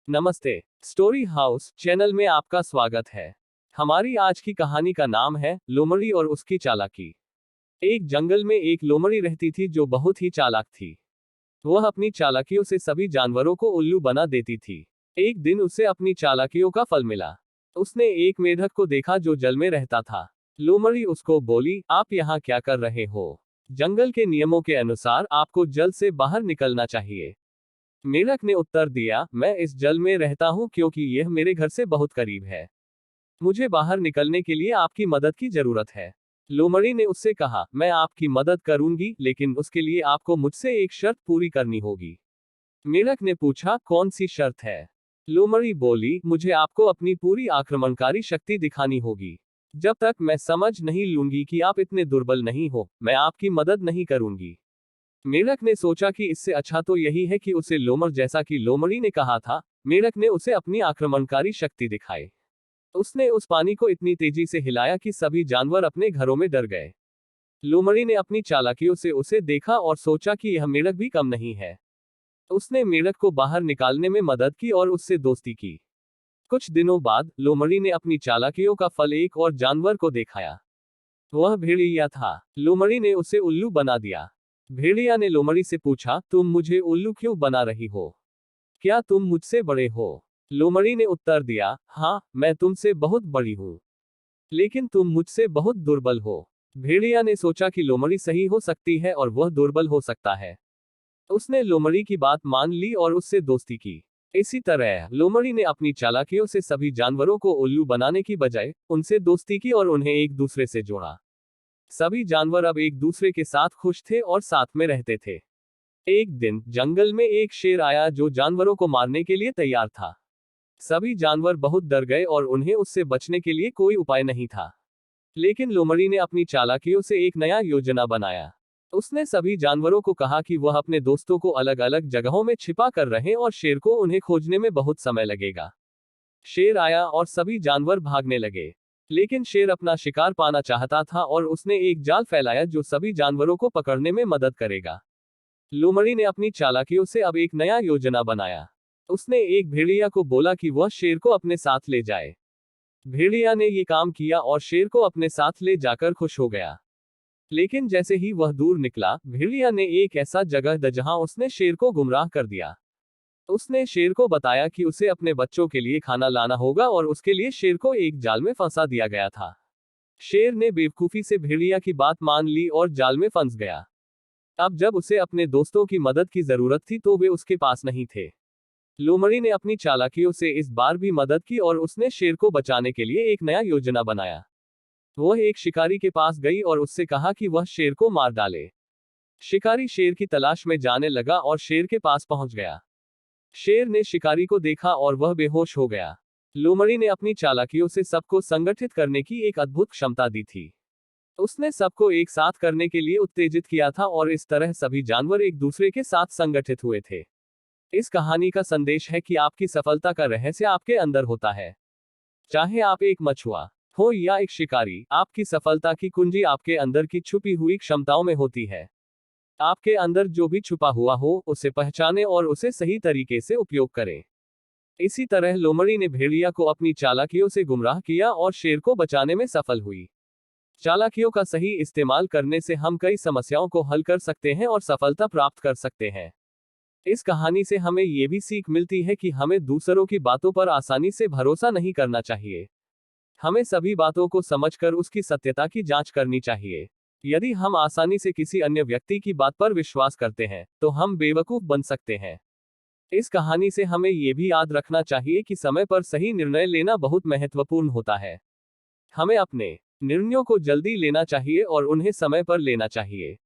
नमस्ते। Story house channel में आपका स्वागत है। हमारी आज की कहानी का नाम है लोमड़ी और उसकी चालाकी। एक जंगल में एक लोमड़ी रहती थी जो बहुत ही चालाक थी। वह अपनी चालाकियों से सभी जानवरों को उल्लू बना देती थी। एक दिन उसे अपनी चालाकियों का फल मिला। उसने एक मेढक को देखा जो जल में रहता था। लोमड़ी उसको बोली, आप यहाँ क्या कर रहे हो? जंगल के नियमों के अनुसार आपको जल से बाहर निकलना चाहिए। मेढक ने उत्तर दिया, मैं इस जल में रहता हूँ क्योंकि यह मेरे घर से बहुत करीब है। मुझे बाहर निकलने के लिए आपकी मदद की जरूरत है। लोमड़ी ने उससे कहा, मैं आपकी मदद करूंगी, लेकिन उसके लिए आपको मुझसे एक शर्त पूरी करनी होगी। मेढक ने पूछा, कौन सी शर्त है? लोमड़ी बोली, मुझे आपको अपनी पूरी आक्रमणकारी शक्ति दिखानी होगी। जब तक मैं समझ नहीं लूंगी कि आप इतने दुर्बल नहीं हो, मैं आपकी मदद नहीं करूंगी। मेढक ने सोचा कि इससे अच्छा तो यही है कि उसे लोमड़, जैसा कि लोमड़ी ने कहा था, मेढक ने उसे अपनी आक्रमणकारी शक्ति दिखाई। उसने उस पानी को इतनी तेजी से हिलाया कि सभी जानवर अपने घरों में डर गए। लोमड़ी ने अपनी चालाकियों से उसे देखा और सोचा कि यह मेढक भी कम नहीं है। उसने मेढक को बाहर निकालने में मदद की और उससे दोस्ती की। कुछ दिनों बाद लोमड़ी ने अपनी चालाकियों का फल एक और जानवर को दिखाया। वह भेड़िया था। लोमड़ी ने उसे उल्लू बना दिया। भेड़िया ने लोमड़ी से पूछा, तुम मुझे उल्लू क्यों बना रही हो? क्या तुम मुझसे बड़े हो? लोमड़ी ने उत्तर दिया, हाँ, मैं तुमसे बहुत बड़ी हूँ, लेकिन तुम मुझसे बहुत दुर्बल हो। भेड़िया ने सोचा कि लोमड़ी सही हो सकती है और वह दुर्बल हो सकता है। उसने लोमड़ी की बात मान ली और उससे दोस्ती की। इसी तरह लोमड़ी ने अपनी चालाकियों से सभी जानवरों को उल्लू बनाने की बजाय उनसे दोस्ती की और उन्हें एक दूसरे से जोड़ा। सभी जानवर अब एक दूसरे के साथ खुश थे और साथ में रहते थे। एक दिन जंगल में एक शेर आया जो जानवरों को मारने के लिए तैयार था। सभी जानवर बहुत डर गए और उन्हें उससे बचने के लिए कोई उपाय नहीं था। लेकिन लोमड़ी ने अपनी चालाकियों से एक नया योजना बनाया। उसने सभी जानवरों को कहा कि वह अपने दोस्तों को अलग अलग जगहों में छिपा कर रहे और शेर को उन्हें खोजने में बहुत समय लगेगा। शेर आया और सभी जानवर भागने लगे। लेकिन शेर अपना शिकार पाना चाहता था और उसने एक जाल फैलाया जो सभी जानवरों को पकड़ने में मदद करेगा। लोमड़ी ने अपनी चालाकियों से अब एक नया योजना बनाया। उसने एक भेड़िया को बोला कि वह शेर को अपने साथ ले जाए। भेड़िया ने ये काम किया और शेर को अपने साथ ले जाकर खुश हो गया। लेकिन जैसे ही वह दूर निकला, भेड़िया ने एक ऐसा जगह द जहां उसने शेर को गुमराह कर दिया। उसने शेर को बताया कि उसे अपने बच्चों के लिए खाना लाना होगा और उसके लिए शेर को एक जाल में फंसा दिया गया था। शेर ने बेवकूफी से भेड़िया की बात मान ली और जाल में फंस गया। अब जब उसे अपने दोस्तों की मदद की जरूरत थी तो वे उसके पास नहीं थे। लोमड़ी ने अपनी चालाकियों से इस बार भी मदद की और उसने शेर को बचाने के लिए एक नया योजना बनाया। वह एक शिकारी के पास गई और उससे कहा कि वह शेर को मार डाले। शिकारी शेर की तलाश में जाने लगा और शेर के पास पहुंच गया। शेर ने शिकारी को देखा और वह बेहोश हो गया। लोमड़ी ने अपनी चालाकियों से सबको संगठित करने की एक अद्भुत क्षमता दी थी। उसने सबको एक साथ करने के लिए उत्तेजित किया था और इस तरह सभी जानवर एक दूसरे के साथ संगठित हुए थे। इस कहानी का संदेश है कि आपकी सफलता का रहस्य आपके अंदर होता है। चाहे आप एक मछुआ हो या एक शिकारी, आपकी सफलता की कुंजी आपके अंदर की छुपी हुई क्षमताओं में होती है। आपके अंदर जो भी छुपा हुआ हो उसे पहचानें और उसे सही तरीके से उपयोग करें। इसी तरह लोमड़ी ने भेड़िया को अपनी चालाकियों से गुमराह किया और शेर को बचाने में सफल हुई। चालाकियों का सही इस्तेमाल करने से हम कई समस्याओं को हल कर सकते हैं और सफलता प्राप्त कर सकते हैं। इस कहानी से हमें ये भी सीख मिलती है कि हमें दूसरों की बातों पर आसानी से भरोसा नहीं करना चाहिए। हमें सभी बातों को समझकर उसकी सत्यता की जांच करनी चाहिए। यदि हम आसानी से किसी अन्य व्यक्ति की बात पर विश्वास करते हैं, तो हम बेवकूफ बन सकते हैं। इस कहानी से हमें यह भी याद रखना चाहिए कि समय पर सही निर्णय लेना बहुत महत्वपूर्ण होता है। हमें अपने निर्णयों को जल्दी लेना चाहिए और उन्हें समय पर लेना चाहिए।